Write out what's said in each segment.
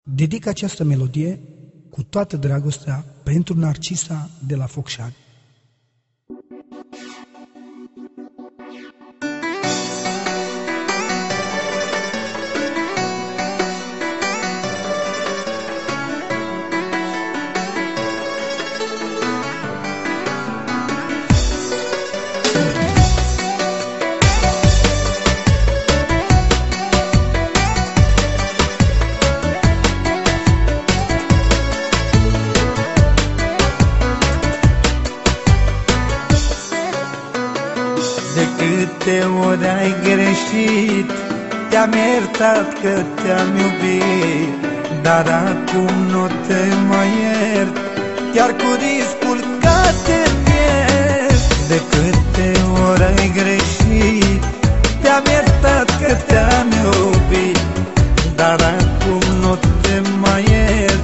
Dedic această melodie cu toată dragostea pentru Narcisa de la Focșani. De câte ori ai greșit, te-am iertat că te-am iubit, dar acum nu te mai iert, chiar cu riscul că te pierd. De câte ori ai greșit, te-am iertat că te-am iubit, dar acum nu te mai iert,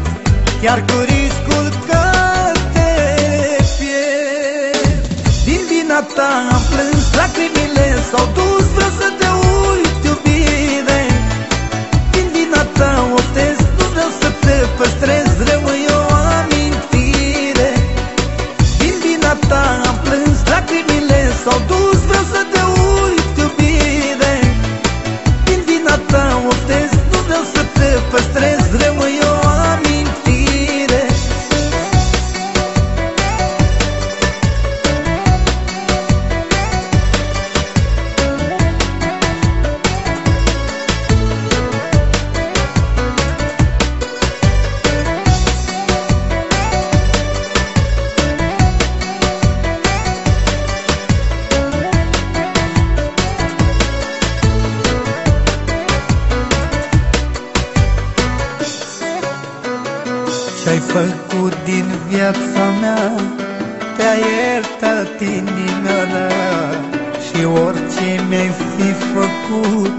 chiar cu riscul că te pierd. Din vina ta am plâns, lacrimile s-au dus, vreau să te uit, iubire. Din vina ta optez, nu vreau să te păstrez, rămâi o amintire. Din vina ta am plâns, lacrimile s-au dus, vreau să te uit, iubire. Din vina ta optez, nu vreau să te păstrez, rămâi o amintire. Ce-ai făcut din viața mea, te-a iertat inimioara. Și orice mi-ai fi făcut,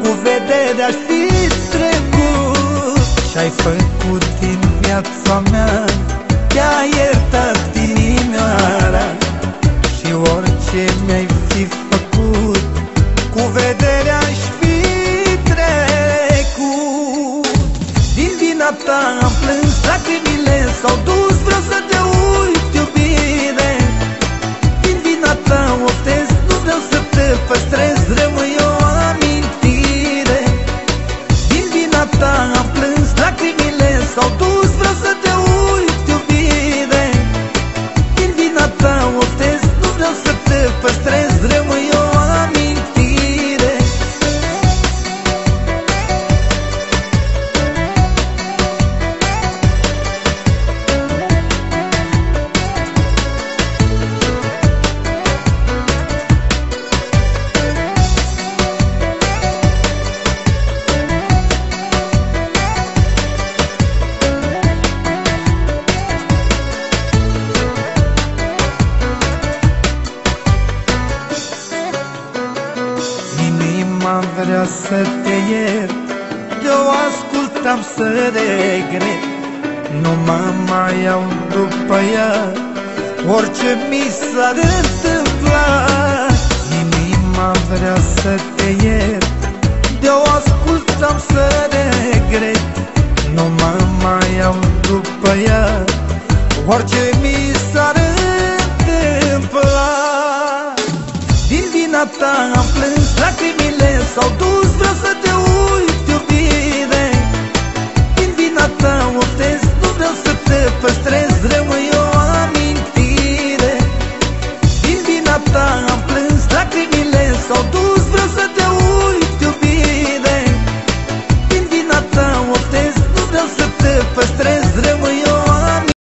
cu vederea aș fi trecut. Ce-ai făcut din viața mea, te-a iertat inimioara. Și orice mi-ai fi făcut, cu vederea aș fi trecut. Din vina ta am plâns, lacrimile s-au dus, vreau să te uit, iubire. Din vina ta optez, nu vreau să te păstrez, rămâi o amintire. Din vina ta am plâns, lacrimile s-au dus, vreau să te uit, iubire. Din vina ta optez, nu vreau să te păstrez, rămâi o amintire. Inima vrea să te iert, eu ascultam să regret. Nu mă mai iau după ea, orice mi s-ar întâmpla. Inima vrea să te iert, eu ascultam să regret. Nu mă mai iau după ea, orice mi s-ar întâmpla. Din vina ta am plâns, lacrimile s-au dus, vreau să